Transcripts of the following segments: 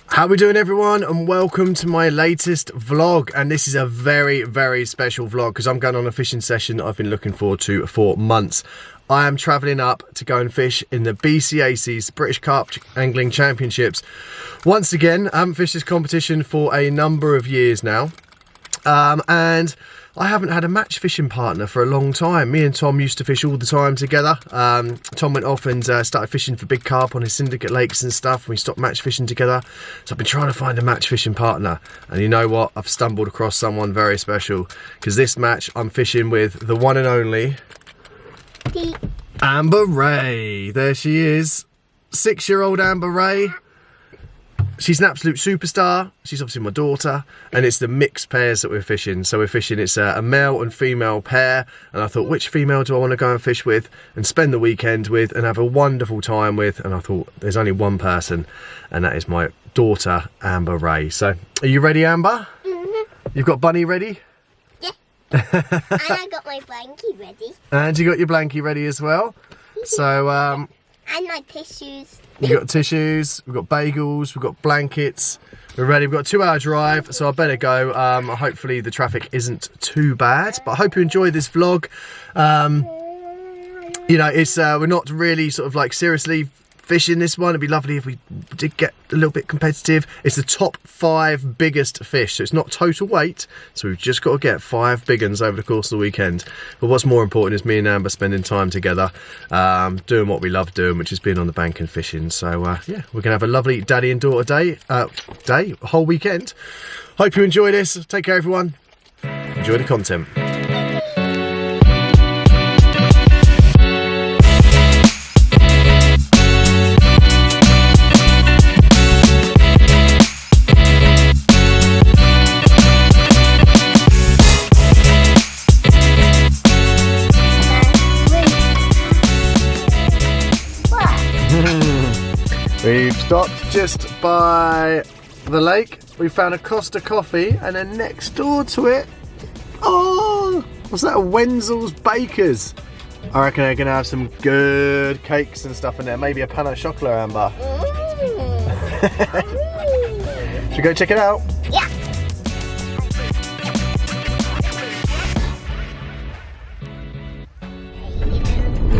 How we doing, everyone, and welcome to my latest vlog. And this is a very, very special vlog because I'm going on a fishing session I've been looking forward to for months. I am travelling up to go and fish in the BCAC's British Carp Angling Championships. Once again, I haven't fished this competition for a number of years now. And I haven't had a match fishing partner for a long time. Me and Tom used to fish all the time together. Tom went off and started fishing for big carp on his syndicate lakes and stuff. We stopped match fishing together. So I've been trying to find a match fishing partner. And you know what? I've stumbled across someone very special. Because this match I'm fishing with the one and only Amber Rae. There she is. 6-year-old Amber Rae. She's an absolute superstar. She's obviously my daughter, and it's the mixed pairs that we're fishing. So we're fishing, it's a male and female pair, and I thought, which female do I want to go and fish with and spend the weekend with and have a wonderful time with? And I thought, there's only one person, and that is my daughter, Amber Rae. So, are you ready, Amber? Mm-hmm. You've got Bunny ready? Yeah. And I got my blankie ready. And you got your blankie ready as well? So, and my tissues. We've got tissues, we've got bagels, we've got blankets. We're ready. We've got a 2-hour drive, so I better go. Hopefully the traffic isn't too bad, but I hope you enjoy this vlog. You know, it's we're not really sort of like seriously fishing this one. It'd be lovely if we did get a little bit competitive. It's the top 5 biggest fish, so it's not total weight, so we've just got to get 5 big ones over the course of the weekend. But what's more important is me and Amber spending time together, doing what we love doing, which is being on the bank and fishing. So yeah, we're gonna have a lovely daddy and daughter day, whole weekend. Hope you enjoy this. Take care, everyone. Enjoy the content. We've stopped just by the lake. We found a Costa coffee, and then next door to it, oh, what's that? A Wenzel's Bakers. I reckon they're gonna have some good cakes and stuff in there. Maybe a pan au chocolat, Amber. Should we go check it out? Yeah.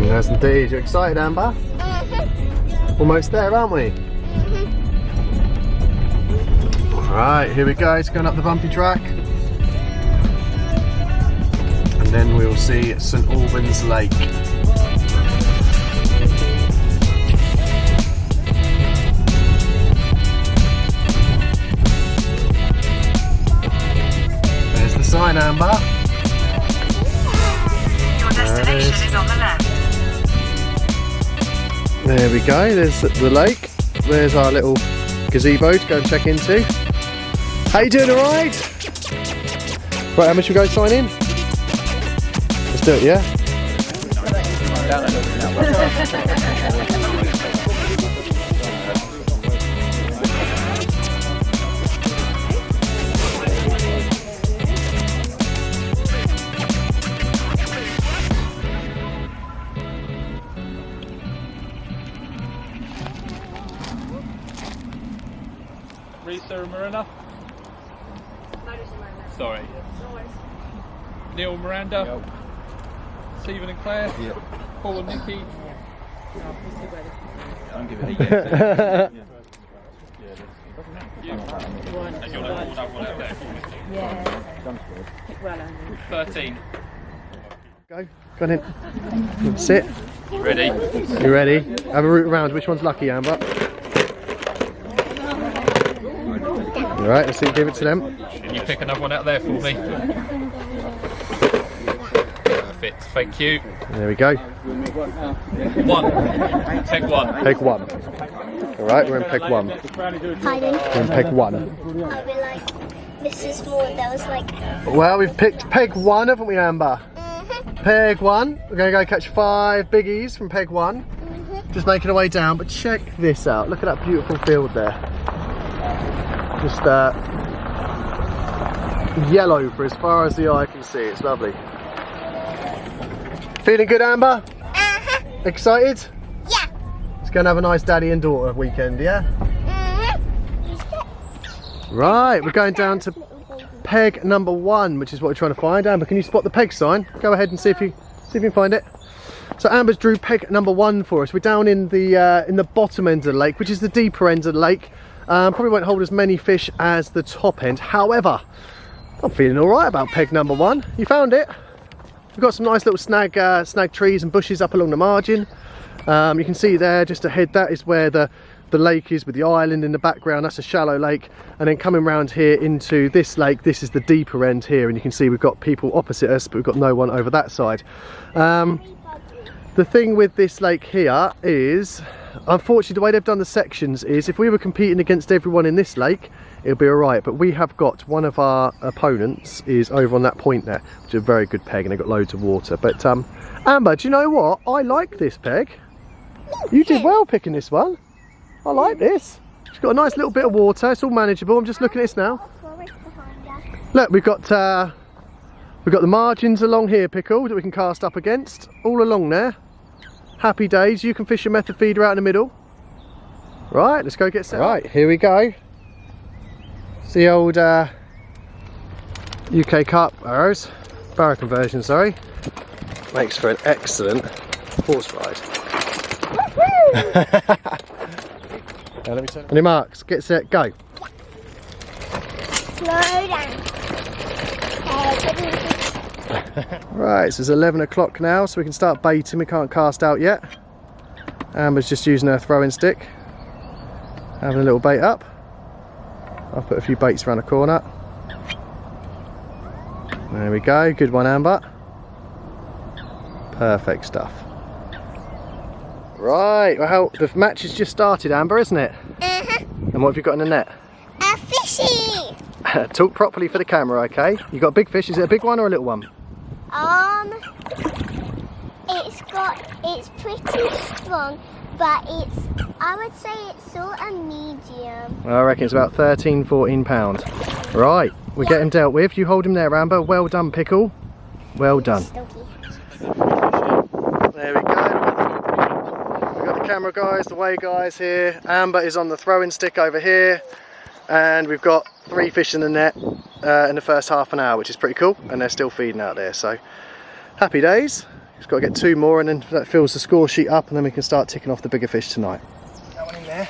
Yes, indeed. You excited, Amber? Almost there, aren't we? Mm-hmm. Alright, here we go. It's going up the bumpy track. And then we'll see St Albans Lake. There's the sign, Amber. Your destination is on the left. There we go, there's the lake. There's our little gazebo to go and check into. How you doing, alright? Right, how much we go sign in? Let's do it, yeah? Risa and Marina? Sorry. Neil and Miranda? Yep. Stephen and Claire? Yep. Paul and Nikki? I'm giving it. And you'll have that one out there for me. Yeah. 13. Go on in. Sit. Ready? You ready? Have a route around. Which one's lucky, Amber? Alright, let's see, give it to them. Can you pick another one out there for me? Perfect, thank you. There we go. 1. Peg 1. Peg 1. Alright, we're in peg 1. Pardon? We're in peg 1. I'll be like, this is more, that was like... Well, we've picked peg 1, haven't we, Amber? Mm-hmm. Peg 1. We're going to go catch 5 biggies from peg 1. Mm-hmm. Just making our way down, but check this out. Look at that beautiful field there. Just yellow for as far as the eye can see. It's lovely. Feeling good, Amber? Uh-huh. Excited? Yeah. Let's go and have a nice daddy and daughter weekend, yeah? Right, we're going down to peg number 1, which is what we're trying to find. Amber, can you spot the peg sign? Go ahead and see if you can find it. So Amber's drew peg number 1 for us. We're down in the bottom end of the lake, which is the deeper end of the lake. Probably won't hold as many fish as the top end. However, I'm feeling all right about peg number 1. You found it. We've got some nice little snag trees and bushes up along the margin. You can see there just ahead, that is where the lake is with the island in the background. That's a shallow lake, and then coming round here into this lake, this is the deeper end here, and you can see we've got people opposite us, but we've got no one over that side. The thing with this lake here is, unfortunately, the way they've done the sections is, if we were competing against everyone in this lake, it'll be all right, but we have got one of our opponents is over on that point there, which is a very good peg, and they've got loads of water. But Amber, do you know what? I like this peg. You did well picking this one. I like this. It's got a nice little bit of water. It's all manageable. I'm just looking at this now. Look, we've got the margins along here, Pickle, that we can cast up against. All along there. Happy days. You can fish your method feeder out in the middle. Right, let's go get set. Right, here we go. It's the old UK carp arrows. Barrow conversion, sorry. Makes for an excellent horse ride. Let me turn. On your marks, get set, go. Slow down. Right, so it's 11 o'clock now, so we can start baiting. We can't cast out yet. Amber's just using her throwing stick, having a little bait up. I've put a few baits around the corner. There we go, good one, Amber. Perfect stuff. Right, well, the match has just started, Amber, isn't it? And what have you got in the net? A fishy. Talk properly for the camera, okay? You got a big fish. Is it a big one or a little one? It's pretty strong, but I would say it's sort of medium. I reckon it's about 13, 14 pounds. Right, we're getting dealt with. You hold him there, Amber. Well done, Pickle. Well done. There we go. We've got the camera guys, the weigh guys here. Amber is on the throwing stick over here. And we've got 3 fish in the net in the first half an hour, which is pretty cool. And they're still feeding out there, so happy days. Just got to get 2 more, and then that fills the score sheet up, and then we can start ticking off the bigger fish tonight. That one in there.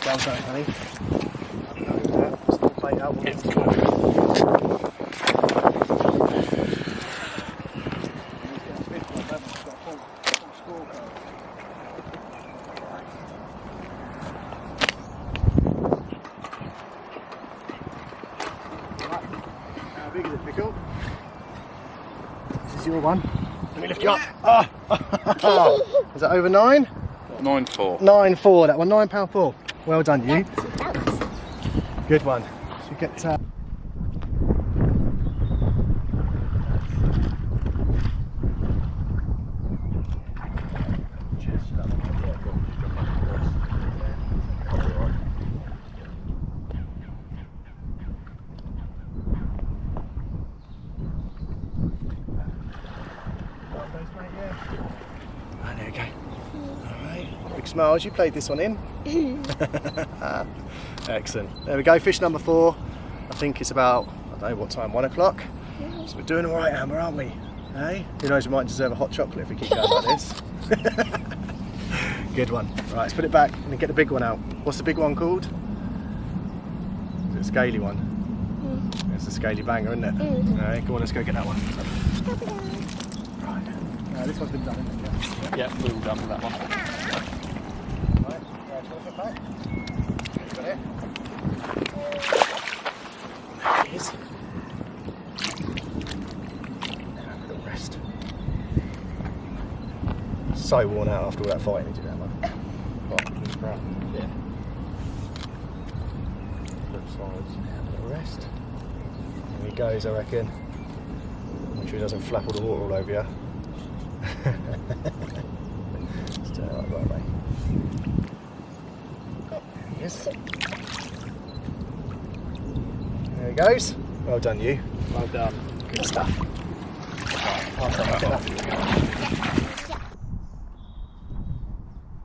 Well done, honey. How big is it, Pickle? This is your one. Let me lift you up. Oh. Is that over 9? 9.4. 9.4, that one, £9.4. Well done, you. Good one. So you get. Right, there you go. Alright, big smiles. You played this one in. Excellent. There we go, fish number 4. I think it's about, I don't know what time, 1 o'clock. So we're doing alright, Amber, aren't we? Hey? Who knows, we might deserve a hot chocolate if we keep going like this. Good one. Right, let's put it back and then get the big one out. What's the big one called? Is it a scaly one? It's a scaly banger, isn't it? Alright, go on, let's go get that one. Right. This one's been done, isn't it? Yeah, we're all done with that one. Right, put back. Got it. There it is. Have a little rest. So worn out after all that fighting you did, that one. Yeah. Flip sides. Have a little rest. There he goes, I reckon. Make sure he doesn't flap all the water all over you. Let's turn it like that way. Yes. There he goes. Well done, you. Well done. Good stuff. Well done, get that.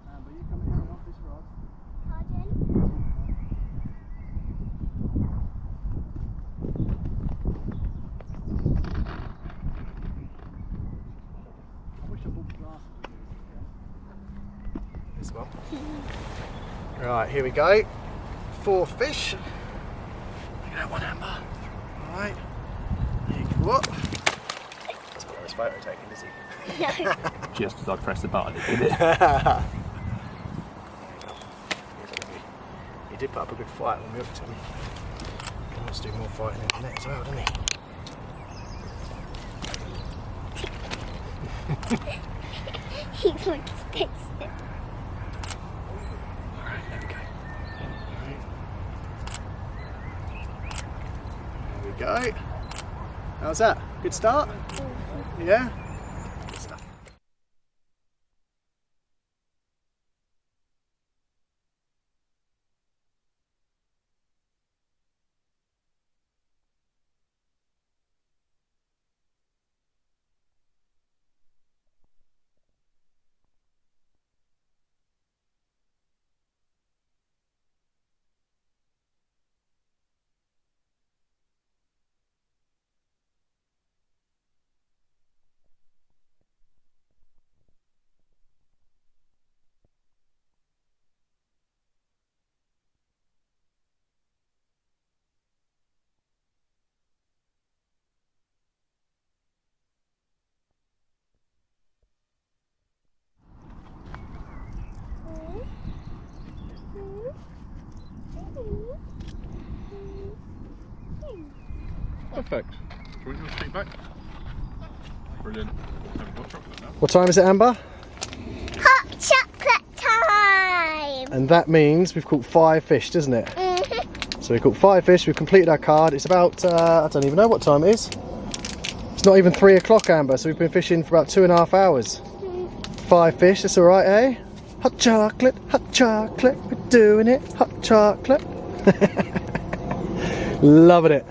Amber, you coming out off this rod? Pardon? Right, here we go. 4 fish. Look at that one, Amber. Alright. What? That's a nice photo taking, is he? No. Just as I pressed the button, it did it. He did put up a good fight when we looked at him. He wants to do more fighting in the net as well, doesn't he? He wants this. Alright, there we go. There we go. How's that? Good start? Yeah? Good stuff. Perfect. Can we just speak back? Brilliant. Haven't got chocolate now. What time is it, Amber? Hot chocolate time! And that means we've caught 5 fish, doesn't it? Mm-hmm. So we've caught 5 fish, we've completed our card. It's about, I don't even know what time it is. It's not even 3 o'clock, Amber, so we've been fishing for about 2.5 hours. 5 fish, that's alright, eh? Hot chocolate, we're doing it, hot chocolate. Loving it.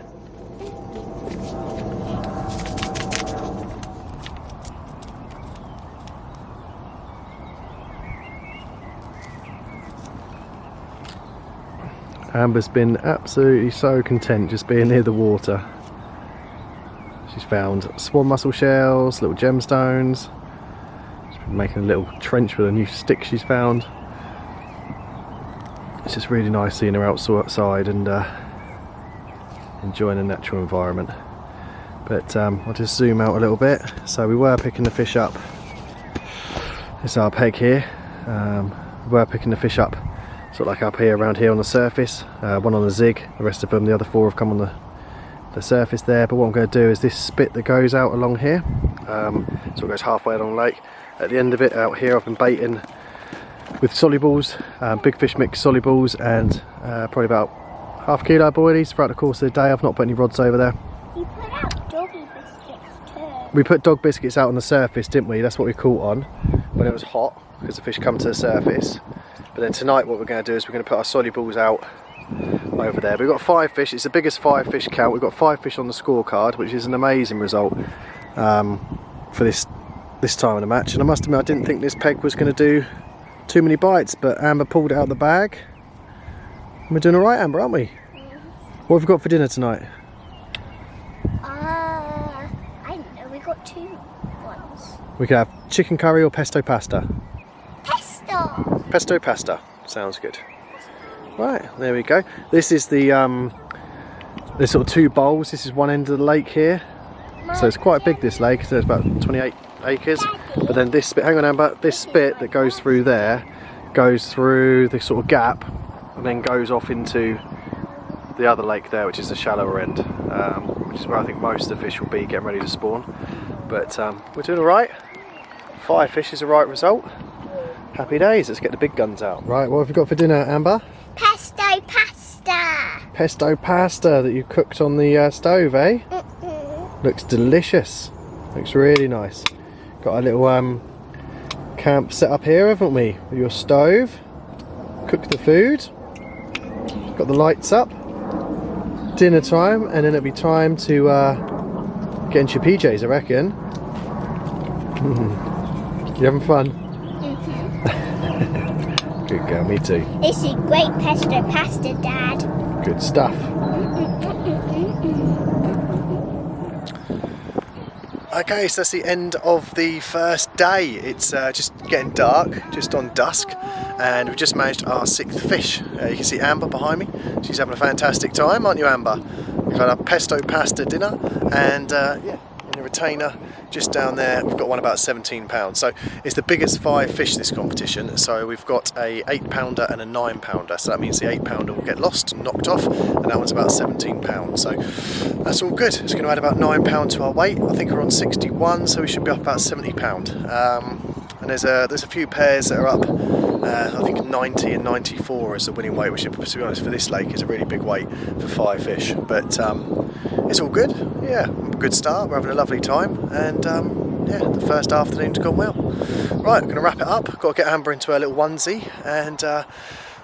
Amber's been absolutely so content just being near the water. She's found swan mussel shells, little gemstones. She's been making a little trench with a new stick she's found. It's just really nice seeing her outside and enjoying the natural environment. But I'll just zoom out a little bit. So we were picking the fish up. It's our peg here. We were picking the fish up sort of like up here, around here on the surface. One on the zig, the rest of them, the other 4 have come on the surface there. But what I'm going to do is this spit that goes out along here, so it goes halfway along the lake. At the end of it, out here, I've been baiting with solubles, big fish mix solubles, and probably about half a kilo of boilies throughout the course of the day. I've not put any rods over there. You put out doggy biscuits too. We put dog biscuits out on the surface, didn't we? That's what we caught on when it was hot, because the fish come to the surface. But then tonight what we're going to do is we're going to put our solubles out over there. We've got 5 fish, it's the biggest 5 fish count. We've got 5 fish on the scorecard, which is an amazing result for this time of the match. And I must admit, I didn't think this peg was going to do too many bites, but Amber pulled it out of the bag. And we're doing alright, Amber, aren't we? What have we got for dinner tonight? I don't know, we got 2 ones. We could have chicken curry or pesto pasta. Pesto! Pesto pasta, sounds good. Right, there we go. This is the there's sort of 2 bowls. This is one end of the lake here, so it's quite big, this lake. So it's about 28 acres. But then this bit, hang on Amber, this bit that goes through there goes through the sort of gap and then goes off into the other lake there, which is the shallower end, which is where I think most of the fish will be getting ready to spawn. But we're doing alright. 5 fish is the right result. Happy days. Let's get the big guns out. Right, what have we got for dinner, Amber? Pesto pasta! Pesto pasta that you cooked on the stove, eh? Looks delicious. Looks really nice. Got a little camp set up here, haven't we? With your stove. Cook the food. Got the lights up. Dinner time, and then it'll be time to get into your PJs, I reckon. You having fun? Good girl, me too. This is great pesto pasta, Dad. Good stuff. Okay, so that's the end of the first day. It's just getting dark, just on dusk, and we've just managed our 6th fish. You can see Amber behind me. She's having a fantastic time, aren't you, Amber? We've had our pesto pasta dinner, and yeah, in the retainer just down there we've got one about 17 pounds. So it's the biggest 5 fish this competition. So we've got a 8 pounder and a 9 pounder. So that means the 8 pounder will get lost and knocked off, and that one's about 17 pounds. So that's all good. It's going to add about 9 pounds to our weight. I think we're on 61, so we should be up about 70 pound. And there's a few pairs that are up. I think 90 and 94 is the winning weight, which, to be honest, for this lake is a really big weight for 5 fish. But it's all good. Yeah, good start. We're having a lovely time, and yeah, the first afternoon's gone well. Right, I'm going to wrap it up. Got to get Amber into her little onesie, and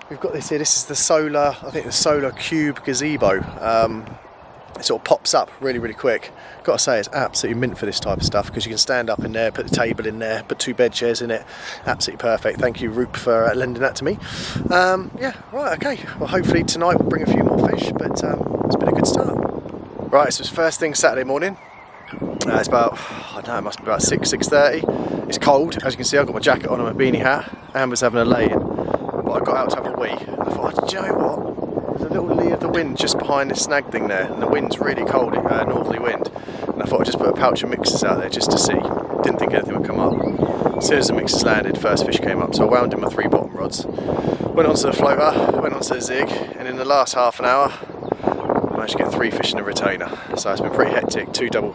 we've got this here. This is the solar, I think the solar cube gazebo. It sort of pops up really, really quick. Got to say, it's absolutely mint for this type of stuff, because you can stand up in there, put the table in there, put 2 bed chairs in it. Absolutely perfect. Thank you, Roop, for lending that to me. Yeah, right, okay. Well, hopefully tonight we'll bring a few more fish, but it's been a good start. Right, so it's first thing Saturday morning. It's about, I don't know, it must be about 6:30. It's cold, as you can see. I've got my jacket on and my beanie hat. Amber's having a lay-in, but I got out to have a wee. And I thought, do you know what? There's a little lee of the wind just behind this snag thing there, and the wind's really cold, northerly wind. And I thought I'd just put a pouch of mixers out there just to see. Didn't think anything would come up. As soon as the mixers landed, first fish came up, so I wound in my 3 bottom rods. Went onto the floater, went onto the zig, and in the last half an hour, managed to get 3 fish in a retainer. So it's been pretty hectic. 2 double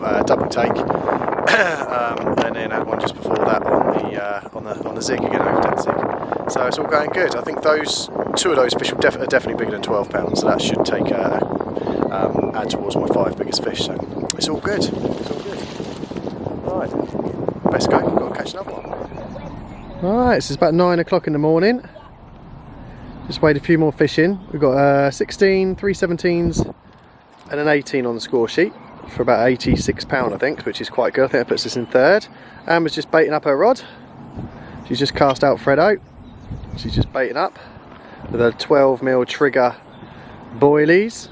take, and then had one just before that on the zig again, over depth zig. So it's all going good. I think 2 of those fish are definitely bigger than 12 pounds. So that should take add towards my 5 biggest fish. So it's all good. It's all good. Right, best go. Got to catch another one. Right, so it's about 9 o'clock in the morning. Just weighed a few more fish in. We've got 16, 3 17s. And an 18 on the score sheet for about 86 pound, I think, which is quite good. I think that puts us in 3rd. Amber's just baiting up her rod. She's just cast out Freddo. She's just baiting up with a 12mm trigger boilies,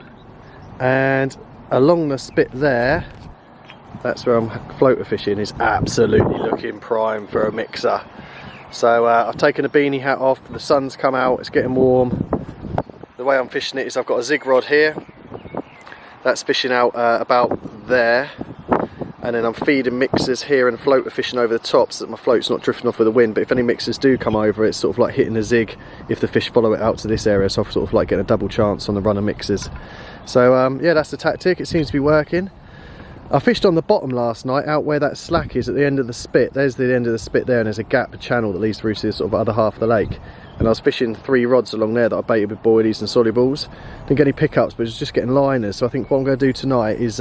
and along the spit there, that's where I'm floater fishing, is absolutely looking prime for a mixer. So I've taken the beanie hat off. The sun's come out. It's getting warm. The way I'm fishing it is I've got a zig rod here. That's fishing out about there, and then I'm feeding mixers here and floater fishing over the top so that my float's not drifting off with the wind. But if any mixers do come over, it's sort of like hitting a zig if the fish follow it out to this area, so I'm sort of like getting a double chance on the run of mixers. So yeah, that's the tactic. It seems to be working. I fished on the bottom last night, out where that slack is at the end of the spit. There's the end of the spit there, and there's a gap, a channel that leads through to the sort of other half of the lake. And I was fishing 3 rods along there that I baited with boilies and solubles. Didn't get any pickups, but it was just getting liners. So I think what I'm going to do tonight is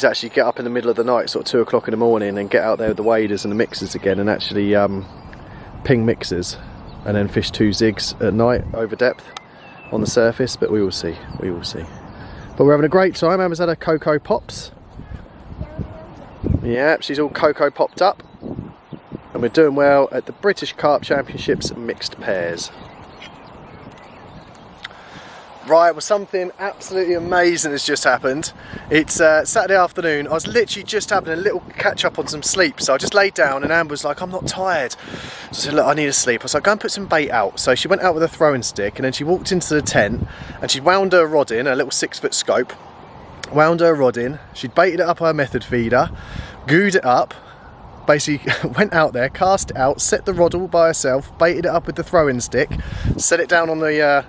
actually get up in the middle of the night, sort of 2 o'clock in the morning, and get out there with the waders and the mixers again, and actually ping mixers, and then fish 2 zigs at night over depth on the surface. But we will see, we will see. But we're having a great time. Amber's had her cocoa pops. Yeah, she's all cocoa popped up. And we're doing well at the British Carp Championships Mixed Pairs. Right, well, something absolutely amazing has just happened. It's Saturday afternoon. I was literally just having a little catch up on some sleep. So I just laid down, and Amber was like, I'm not tired. So I said, look, I need to sleep. I was like, go and put some bait out. So she went out with a throwing stick, and then she walked into the tent, and she wound her rod in, a little 6-foot scope. Wound her rod in. She'd baited it up her method feeder, gooed it up. Basically went out there, cast it out, set the rod all by herself, baited it up with the throwing stick, set it down on the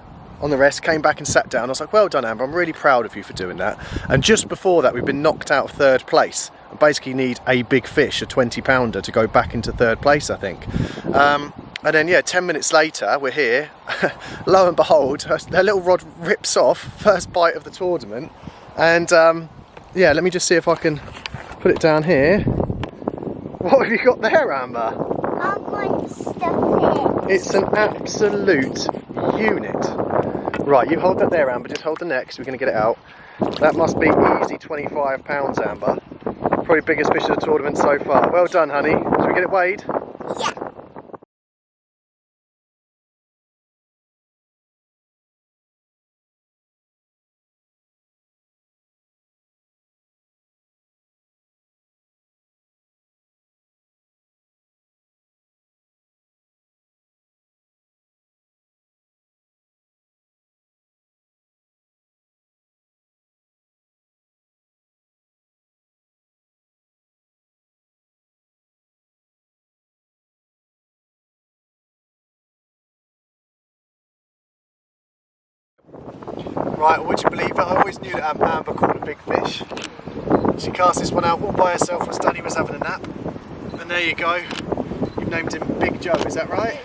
rest, came back and sat down. I was like, well done, Amber, I'm really proud of you for doing that. And just before that, we've been knocked out of 3rd place. I basically need a big fish, a 20 pounder, to go back into 3rd place, I think. And then, yeah, 10 minutes later, we're here. Lo and behold, her little rod rips off, first bite of the tournament. And yeah, let me just see if I can put it down here. What have you got there, Amber? I'm going to stuff it. It's an absolute unit. Right, you hold that there, Amber. Just hold the neck, so we're going to get it out. That must be easy 25 pounds, Amber. Probably biggest fish of the tournament so far. Well done, honey. Should we get it weighed? Yeah. Right, would you believe it? I always knew that Amber caught a big fish. She cast this one out all by herself when Stanley was having a nap. And there you go. You've named him Big Joe, is that right?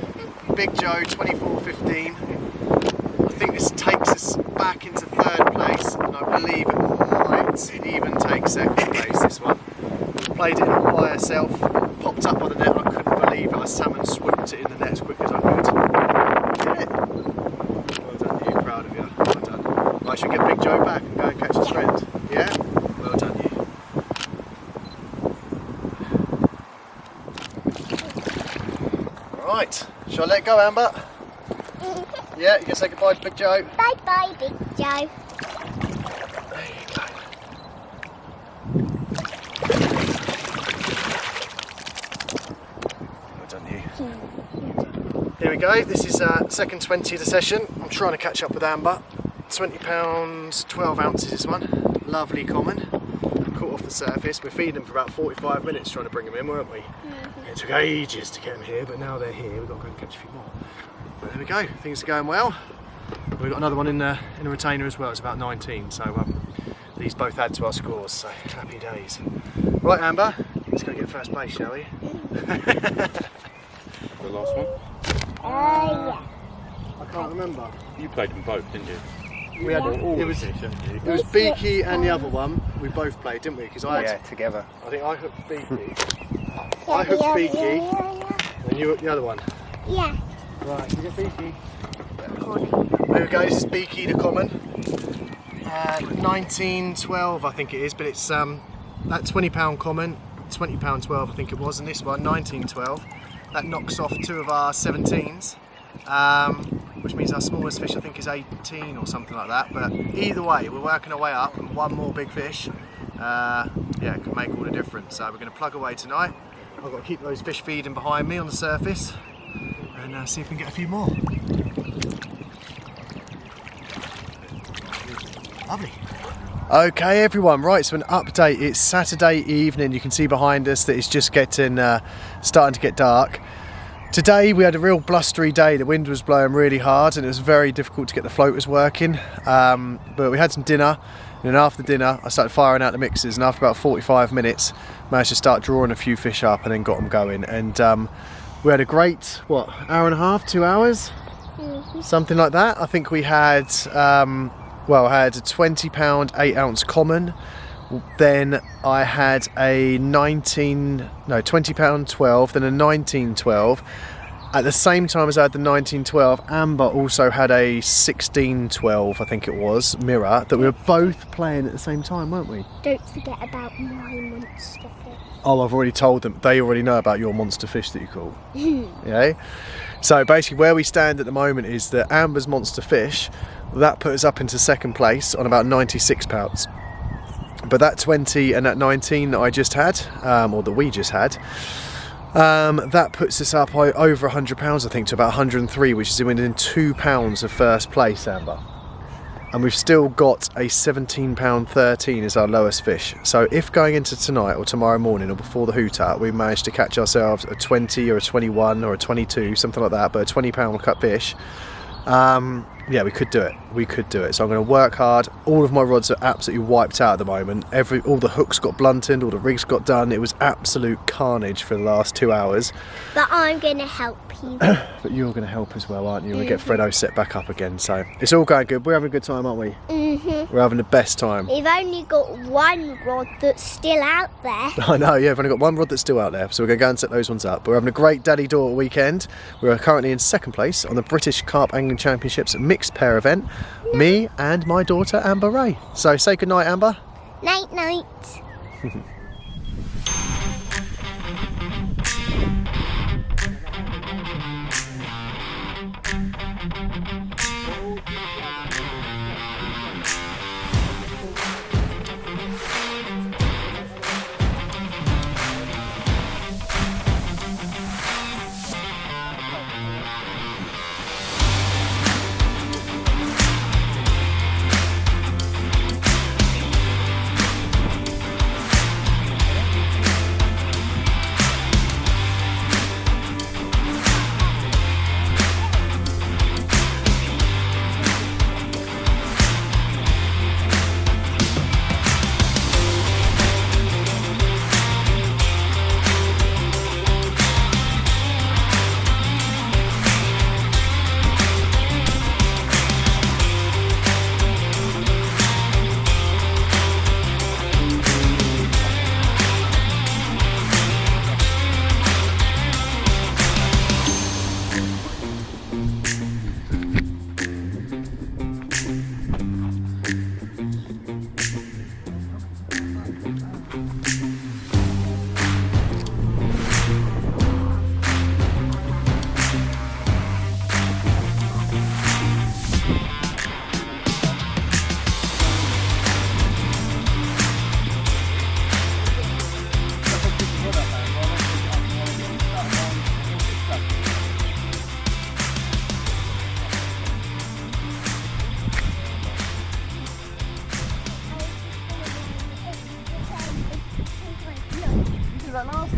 Big Joe, 24.15. I think this takes us back into 3rd place, and I believe it might even take 2nd place, this one. Played it all by herself, popped up on the net, and I couldn't believe it. I salmon swooped it in the net as quick as I could. Did it? Well done, you. Proud of you. Well done. I should get Big Joe back and go and catch his friend. Yeah? Well done, you. Right, shall I let go, Amber? Yeah, you can say goodbye to Big Joe. Bye bye, Big Joe. There you go. Well done, you. Here we go, this is second 20 of the session. I'm trying to catch up with Amber. 20 pounds, 12 ounces this one. Lovely common. Caught off the surface. We're feeding them for about 45 minutes trying to bring them in, weren't we? It took ages to get them here, but now they're here. We've got to go and catch a few more. But there we go, things are going well. We've got another one in a retainer as well. It's about 19, so these both add to our scores, so happy days. Right, Amber, let's go get first place, shall we? The last one? Yeah. I can't remember. You played them both, didn't you? We had it was Beaky and the other one. We both played, didn't we? Because together. I think I hooked Beaky. I hooked Beaky, and you hooked the other one. Yeah. Right, you get Beaky. There we go. This is Beaky, the common. 1912, I think it is, but it's that £20 common, £20 12, I think it was, and this one 1912. That knocks off 2 of our 17s. Which means our smallest fish I think is 18 or something like that, but either way we're working our way up, and one more big fish yeah, it can make all the difference. So we're going to plug away tonight. I've got to keep those fish feeding behind me on the surface and see if we can get a few more. Lovely. Okay everyone, right, so an update. It's Saturday evening. You can see behind us that it's just getting starting to get dark. Today we had a real blustery day. The wind was blowing really hard and it was very difficult to get the floaters working, but we had some dinner, and then after dinner I started firing out the mixers, and after about 45 minutes managed to start drawing a few fish up and then got them going, and we had a great, what, hour and a half, 2 hours? Something like that. I think we had well, I had a £20 8-ounce common, then I had a £20 12, then a 1912. At the same time as I had the 1912, Amber also had a 1612, I think it was, mirror, that we were both playing at the same time, weren't we? Don't forget about my monster fish. Oh, I've already told them. They already know about your monster fish that you caught. Yeah. So basically where we stand at the moment is that Amber's monster fish, that put us up into second place on about 96 pounds. But that 20 and that 19 that I just had, or that we just had, that puts us up over £100, I think, to about 103, which is within £2 of first place, Amber. And we've still got a £17.13 as our lowest fish. So if going into tonight or tomorrow morning or before the hoot out, we managed to catch ourselves a 20 or a 21 or a 22, something like that, but a £20 cut fish, yeah, we could do it. We could do it. So I'm going to work hard. All of my rods are absolutely wiped out at the moment. All the hooks got blunted, all the rigs got done. It was absolute carnage for the last 2 hours. But I'm going to help you. But you're going to help as well, aren't you? We'll get Freddo set back up again. So it's all going good. We're having a good time, aren't we? We're having the best time. We've only got one rod that's still out there. I know, yeah, we've only got one rod that's still out there, so we're going to go and set those ones up. But we're having a great daddy-daughter weekend. We're currently in second place on the British Carp Angling Championships mixed pair event. Me and my daughter Amber Rae. So say goodnight, Amber. Night, night.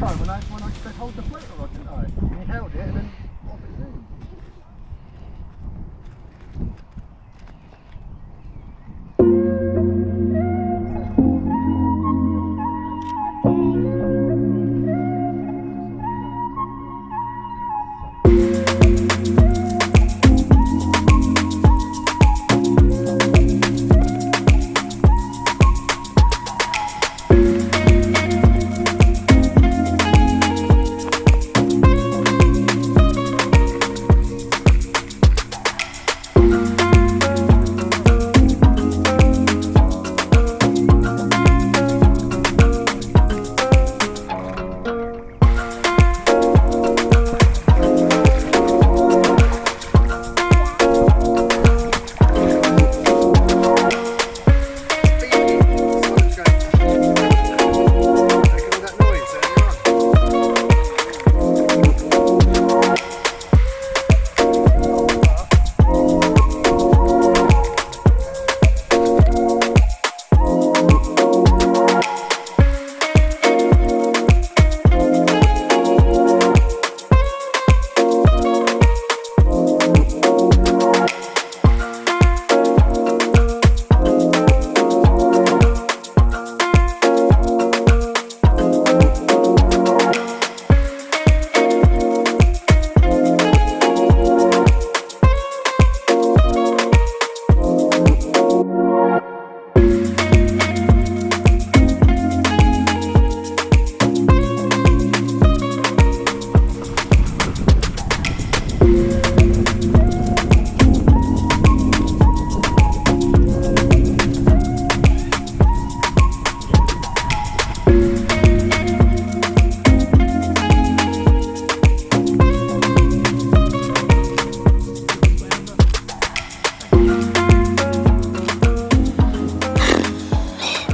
last time when I said hold the floater rod, didn't I? And he held it and then off it zoomed.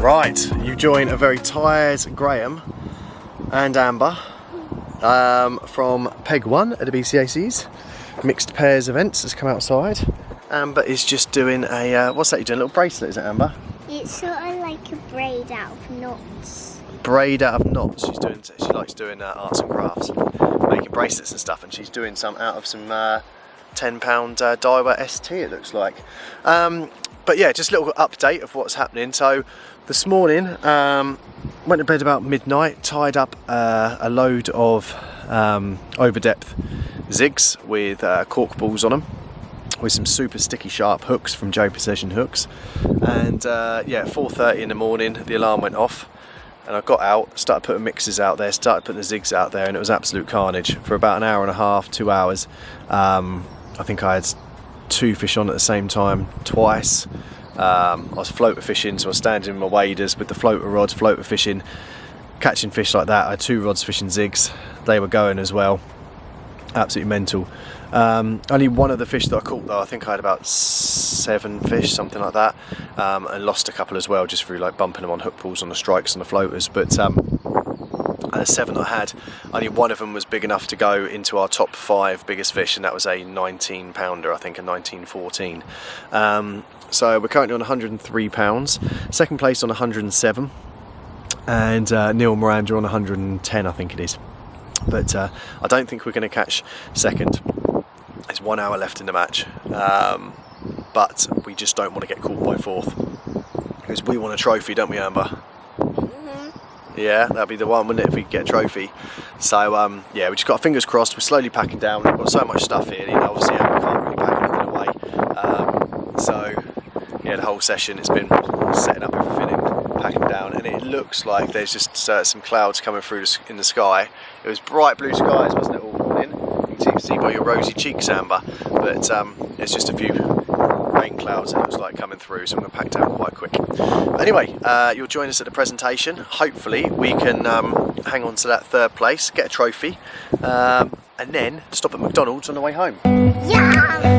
Right, you join a very tired Graham and Amber from Peg 1 at the BCAC's Mixed Pairs events has come outside. Amber is just doing a, what's that you're doing, a little bracelet, is it, Amber? It's sort of like a braid out of knots. Braid out of knots. She likes doing arts and crafts, making bracelets and stuff, and she's doing some out of some £10 Daiwa ST it looks like. But yeah, just a little update of what's happening. So this morning, went to bed about midnight, tied up a load of over depth zigs with cork balls on them, with some super sticky sharp hooks from Joe Precision Hooks. And yeah, 4:30 in the morning, the alarm went off, and I got out, started putting mixes out there, started putting the zigs out there, and it was absolute carnage for about an hour and a half, 2 hours. I think I had 2 fish on at the same time twice. I was floater fishing, so I was standing in my waders with the floater rods, floater fishing, catching fish like that. I had 2 rods fishing zigs, they were going as well. Absolutely mental. Only one of the fish that I caught though, I think I had about 7 fish, something like that, and lost a couple as well just through like bumping them on hook pulls on the strikes on the floaters. But the 7 I had, only one of them was big enough to go into our top 5 biggest fish, and that was a 19 pounder, I think, a 1914. So we're currently on 103 pounds, second place on 107, and Neil and Miranda on 110, I think it is. But I don't think we're going to catch second. There's 1 hour left in the match, but we just don't want to get caught by 4th, because we want a trophy, don't we, Amber? Yeah, that'd be the one, wouldn't it, if we could get a trophy. So yeah, we just got our fingers crossed. We're slowly packing down. We've got so much stuff here, you know, obviously we can't really pack anything away. So yeah, the whole session has been setting up everything and packing down, and it looks like there's just some clouds coming through in the sky. It was bright blue skies, wasn't it, all morning? You can see by your rosy cheeks, Amber, but it's just a few rain clouds, it looks like, coming through, so I'm going to pack down quite quick. Anyway, you'll join us at the presentation. Hopefully we can hang on to that 3rd place, get a trophy, and then stop at McDonald's on the way home. Yeah!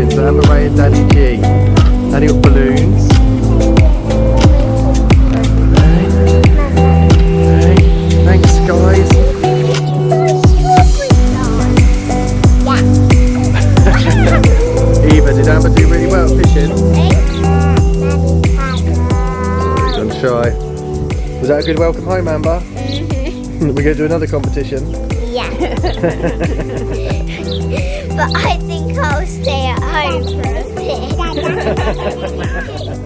fishing. So Amber Rae and Daddy G. Daddy got balloons. Hey, thanks guys. Eva, did Amber do really well at fishing? I'm shy. Was that a good welcome home, Amber? We're going to do another competition. Yeah. But I think I'll stay at home for a bit.